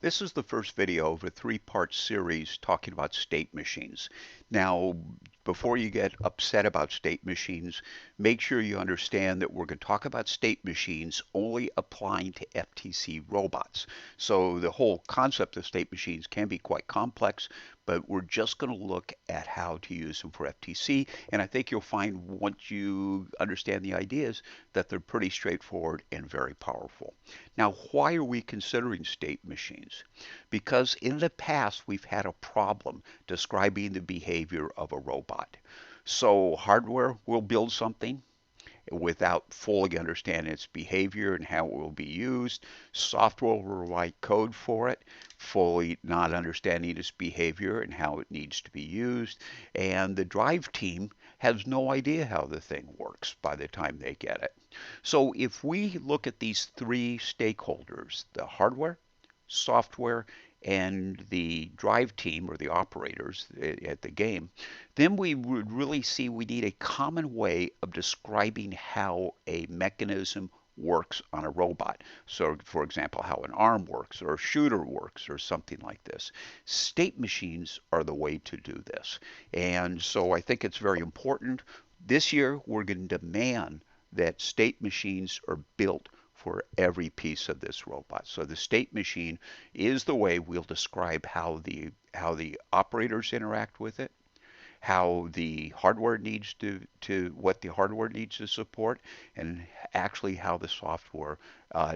This is the first video of a three-part series talking about state machines. Now, before you get upset about state machines, make sure you understand that we're going to talk about state machines only applying to FTC robots. So the whole concept of state machines can be quite complex, but we're just going to look at how to use them for FTC. And I think you'll find once you understand the ideas that they're pretty straightforward and very powerful. Now, why are we considering state machines? Because in the past, we've had a problem describing the behavior of a robot. So hardware will build something without fully understanding its behavior and how it will be used. Software will write code for it, fully not understanding its behavior and how it needs to be used. And the drive team has no idea how the thing works by the time they get it. So if we look at these three stakeholders, the hardware, software, and the drive team or the operators at the game, then we would really see we need a common way of describing how a mechanism works on a robot. So, for example, how an arm works or a shooter works or something like this. State machines are the way to do this. And so I think it's very important. This year, we're going to demand that state machines are built for every piece of this robot. So the state machine is the way we'll describe how the operators interact with it, how the hardware needs to what the hardware needs to support, and actually how the software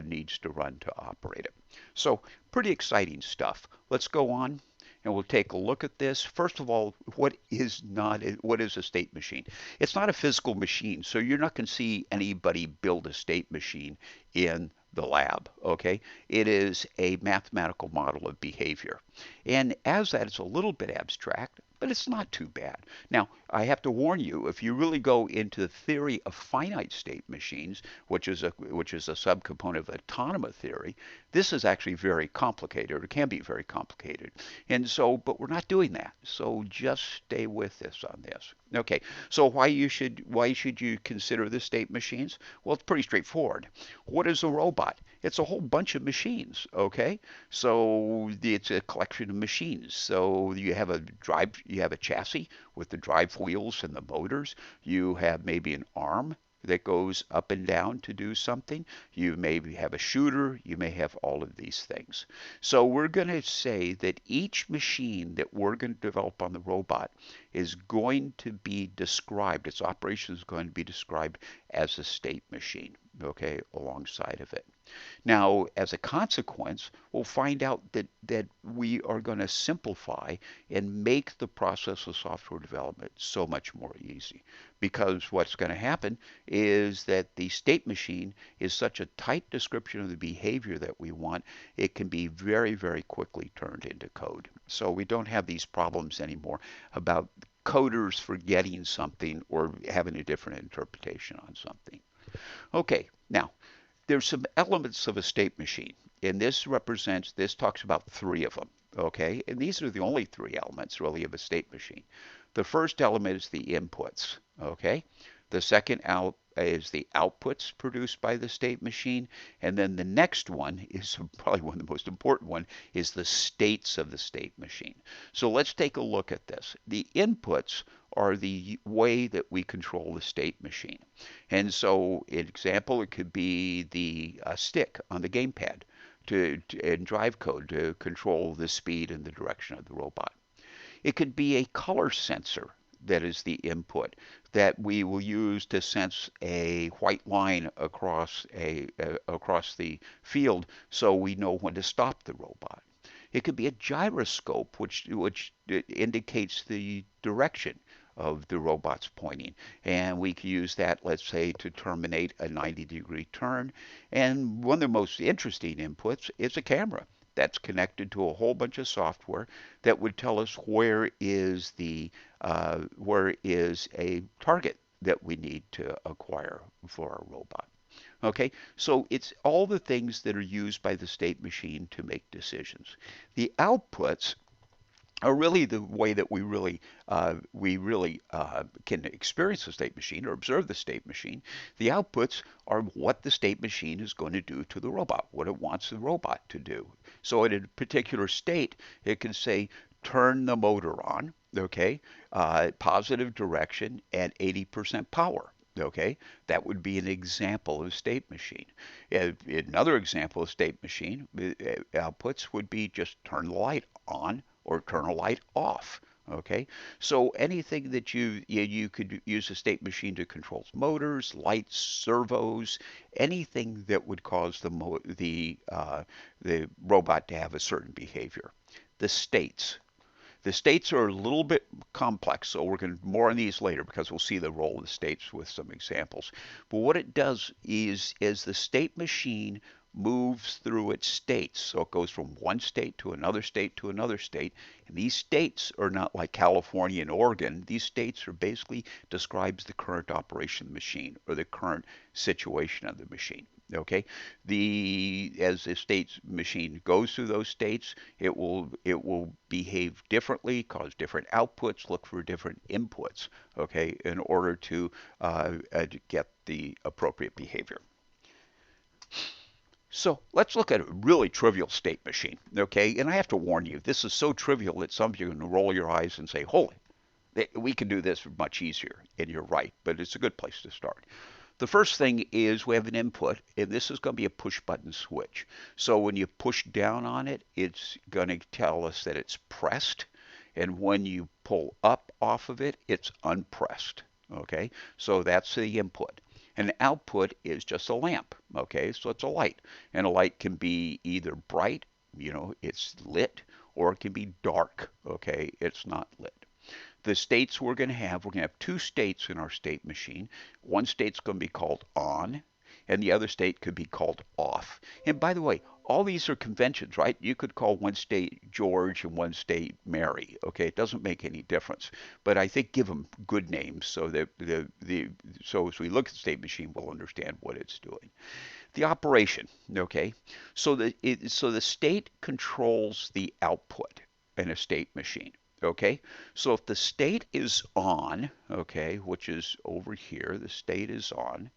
needs to run to operate it. So pretty exciting stuff. Let's go on and we'll take a look at this. First of all, what is a state machine? It's not a physical machine, so you're not going to see anybody build a state machine in the lab, okay? It is a mathematical model of behavior. And as that, it's a little bit abstract, but it's not too bad. Now, I have to warn you, if you really go into the theory of finite state machines, which is a subcomponent of autonomous theory, this is actually very complicated, or it can be very complicated. And so, but we're not doing that. So just stay with us on this. Okay, so why should you consider the state machines? Well, it's pretty straightforward. What is a robot? It's a whole bunch of machines, okay? So it's a collection of machines. So you have a chassis with the drive wheels and the motors. You have maybe an arm that goes up and down to do something. You maybe have a shooter. You may have all of these things. So we're going to say that each machine that we're going to develop on the robot is going to be described, its operation is going to be described as a state machine, okay, alongside of it. Now, as a consequence, we'll find out that we are going to simplify and make the process of software development so much more easy. Because what's going to happen is that the state machine is such a tight description of the behavior that we want, it can be very, very quickly turned into code. So we don't have these problems anymore about coders forgetting something or having a different interpretation on something. Okay, now there's some elements of a state machine, and this talks about three of them, okay? And these are the only three elements really of a state machine. The first element is the inputs, okay? The second is the outputs produced by the state machine, and then the next one is probably one of the most important one is the states of the state machine. So let's take a look at this. The inputs are the way that we control the state machine. And so, an example, it could be the stick on the gamepad and drive code to control the speed and the direction of the robot. It could be a color sensor that is the input that we will use to sense a white line across the field so we know when to stop the robot. It could be a gyroscope which indicates the direction of the robot's pointing. And we can use that, let's say, to terminate a 90-degree turn. And one of the most interesting inputs is a camera that's connected to a whole bunch of software that would tell us where is a target that we need to acquire for our robot. Okay, so it's all the things that are used by the state machine to make decisions. The outputs are really the way that we really can experience the state machine or observe the state machine. The outputs are what the state machine is going to do to the robot, what it wants the robot to do. So in a particular state, it can say turn the motor on, okay, positive direction at 80% power. Okay, that would be an example of state machine. Another example of state machine outputs would be just turn the light on or turn a light off. Okay, so anything that you could use a state machine to control motors, lights, servos, anything that would cause the robot to have a certain behavior. The states. The states are a little bit complex, so we're going to more on these later because we'll see the role of the states with some examples. But what it does is, as the state machine moves through its states, so it goes from one state to another state to another state, and these states are not like California and Oregon. These states are basically describes the current operation of the machine or the current situation of the machine. Okay, the as the state machine goes through those states, it will behave differently, cause different outputs, look for different inputs. Okay, in order to get the appropriate behavior. So let's look at a really trivial state machine. Okay, and I have to warn you, this is so trivial that some of you are going to roll your eyes and say, "Holy, we can do this much easier." And you're right, but it's a good place to start. The first thing is we have an input, and this is going to be a push button switch. So when you push down on it, it's going to tell us that it's pressed. And when you pull up off of it, it's unpressed. Okay, so that's the input. An output is just a lamp. Okay, so it's a light. And a light can be either bright, it's lit, or it can be dark. Okay, it's not lit. The states we're going to have two states in our state machine. One state's going to be called on, and the other state could be called off. And by the way, all these are conventions, right? You could call one state George and one state Mary. Okay, it doesn't make any difference. But I think give them good names so that so as we look at the state machine, we'll understand what it's doing. The operation, okay? So the state controls the output in a state machine. Okay, so if the state is on, okay, which is over here, the state is on,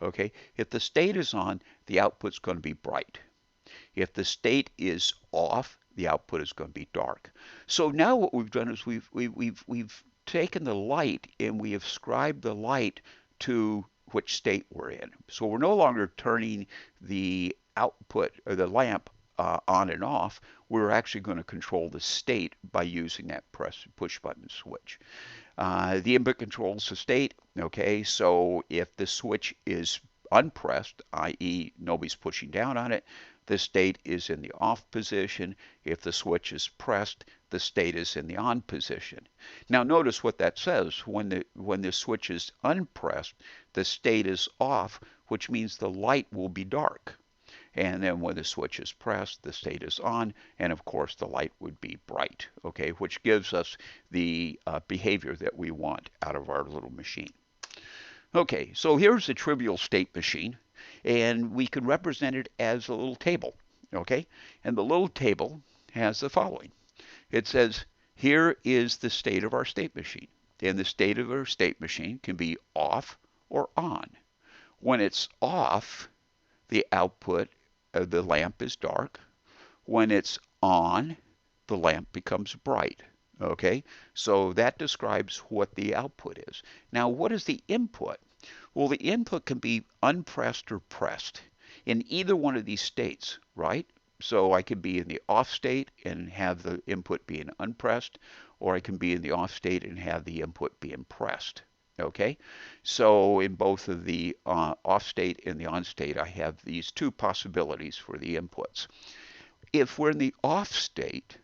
okay, if the state is on, the output's going to be bright. If the state is off, the output is going to be dark. So now what we've done is we've taken the light and we have ascribed the light to which state we're in. So we're no longer turning the output or the lamp on and off. We're actually going to control the state by using that push button switch. The input controls the state. Okay, so if the switch is unpressed, i.e. nobody's pushing down on it, the state is in the off position. If the switch is pressed, the state is in the on position. Now notice what that says. When the switch is unpressed, the state is off, which means the light will be dark. And then when the switch is pressed, the state is on, and of course the light would be bright, okay, which gives us the behavior that we want out of our little machine. Okay, so here's a trivial state machine, and we can represent it as a little table, okay? And the little table has the following. It says, here is the state of our state machine. And the state of our state machine can be off or on. When it's off, the output of the lamp is dark. When it's on, the lamp becomes bright. Okay, so that describes what the output is. Now, what is the input? Well, the input can be unpressed or pressed in either one of these states, right? So I could be in the off state and have the input being unpressed, or I can be in the off state and have the input being pressed. Okay, so in both of the off state and the on state, I have these two possibilities for the inputs. If we're in the off state,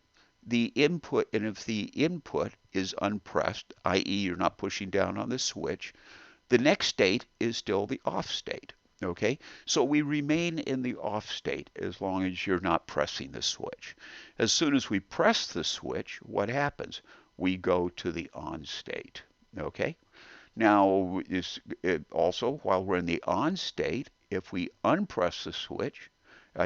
the input, and if the input is unpressed, i.e. you're not pushing down on the switch, the next state is still the off state. Okay, so we remain in the off state as long as you're not pressing the switch. As soon as we press the switch, what happens? We go to the on state. Okay, now also while we're in the on state, if we unpress the switch,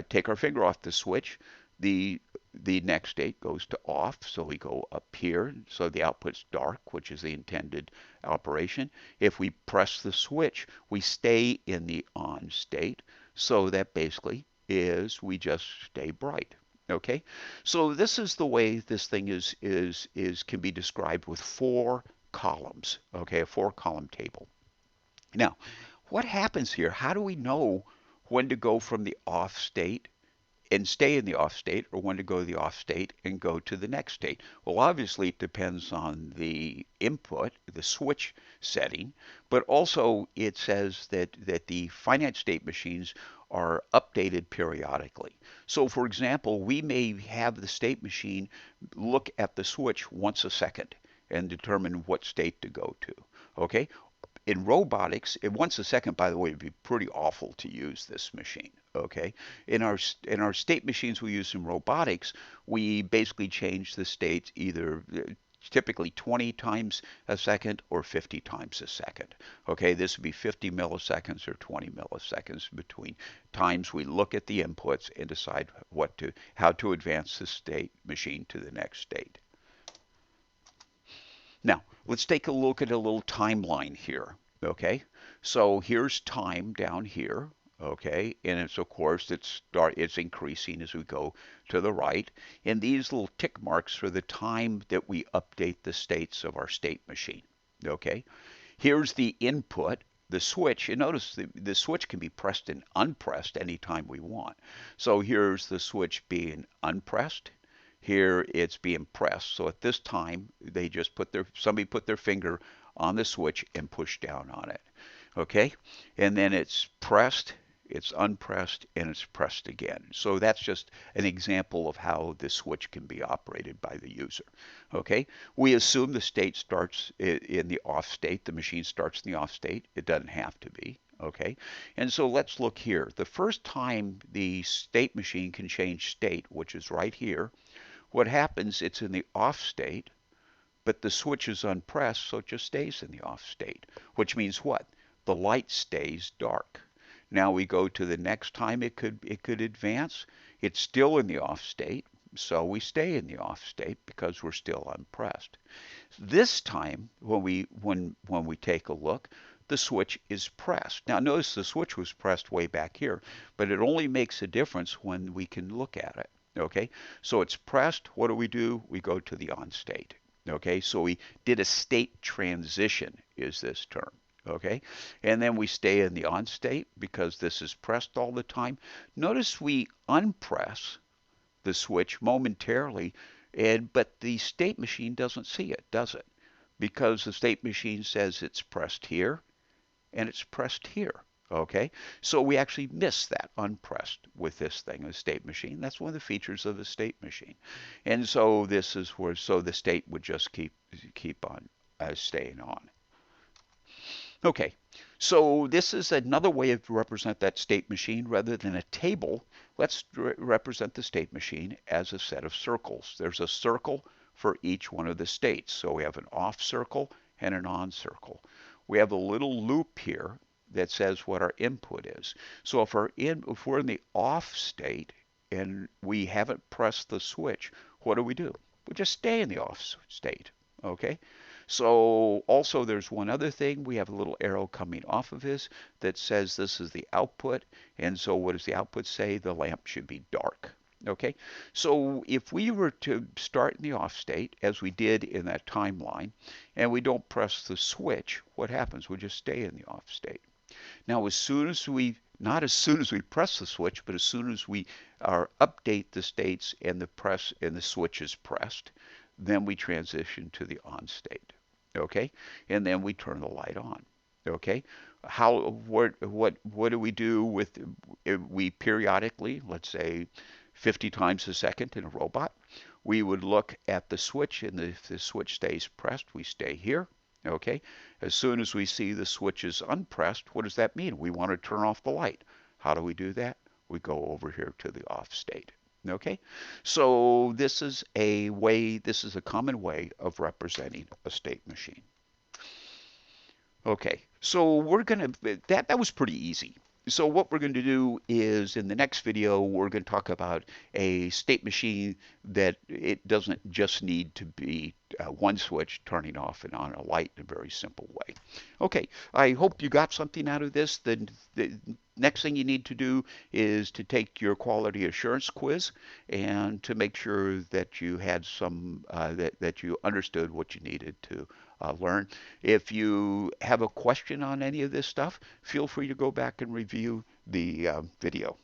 take our finger off the switch, the the next state goes to off, so we go up here, so the output's dark, which is the intended operation. If we press the switch, we stay in the on state, so that basically is we just stay bright. Okay, so this is the way this thing is can be described with four columns. Okay, a four-column table. Now, what happens here? How do we know when to go from the off state and stay in the off state, or when to go to the off state and go to the next state? Well, obviously it depends on the input, the switch setting, but also it says that the finite state machines are updated periodically. So for example, we may have the state machine look at the switch once a second and determine what state to go to. Okay? In robotics, once a second, by the way, would be pretty awful to use this machine. Okay, in our state machines we use in robotics, we basically change the states either typically 20 times a second or 50 times a second. Okay, this would be 50 milliseconds or 20 milliseconds between times we look at the inputs and decide how to advance the state machine to the next state. Now, let's take a look at a little timeline here. Okay, so here's time down here. Okay, and it's of course it's increasing as we go to the right. And these little tick marks are the time that we update the states of our state machine. Okay, here's the input, the switch. And notice the switch can be pressed and unpressed anytime we want. So here's the switch being unpressed. Here it's being pressed. So at this time, somebody put their finger on the switch and push down on it. Okay? And then it's pressed, it's unpressed, and it's pressed again. So that's just an example of how the switch can be operated by the user. Okay? We assume the state starts in the off state. The machine starts in the off state. It doesn't have to be. Okay, and so let's look here. The first time the state machine can change state, which is right here, what happens, it's in the off state, but the switch is unpressed, so it just stays in the off state, which means what? The light stays dark. Now we go to the next time it could advance. It's still in the off state, so we stay in the off state because we're still unpressed. This time, when we take a look, the switch is pressed. Now notice the switch was pressed way back here, but it only makes a difference when we can look at it. Okay, so it's pressed. What do? We go to the on state. Okay, so we did a state transition, is this term. Okay, and then we stay in the on state because this is pressed all the time. Notice we unpress the switch momentarily, but the state machine doesn't see it, does it? Because the state machine says it's pressed here and it's pressed here. Okay, so we actually miss that unpressed with this thing, the state machine. That's one of the features of the state machine. And so this is where, so the state would just keep on staying on. Okay, so this is another way to represent that state machine rather than a table. Let's represent the state machine as a set of circles. There's a circle for each one of the states. So we have an off circle and an on circle. We have a little loop here that says what our input is. So if we're in the off state and we haven't pressed the switch, what do? We just stay in the off state. Okay? So also there's one other thing. We have a little arrow coming off of this that says this is the output. And so what does the output say? The lamp should be dark. Okay, so if we were to start in the off state, as we did in that timeline, and we don't press the switch, what happens? We just stay in the off state. Now, not as soon as we press the switch, but as soon as we update the states and the switch is pressed, then we transition to the on state. Okay, and then we turn the light on. Okay, what do we do with we periodically, let's say 50 times a second in a robot, we would look at the switch, and if the switch stays pressed, we stay here. Okay, as soon as we see the switch is unpressed, what does that mean? We want to turn off the light. How do we do that? We go over here to the off state. Okay, so this is a common way of representing a state machine. Okay, so that was pretty easy. So what we're going to do is in the next video, we're going to talk about a state machine that it doesn't just need to be one switch turning off and on a light in a very simple way. Okay, I hope you got something out of this. The next thing you need to do is to take your quality assurance quiz and to make sure that you had some, that you understood what you needed to learn. If you have a question on any of this stuff, feel free to go back and review the video.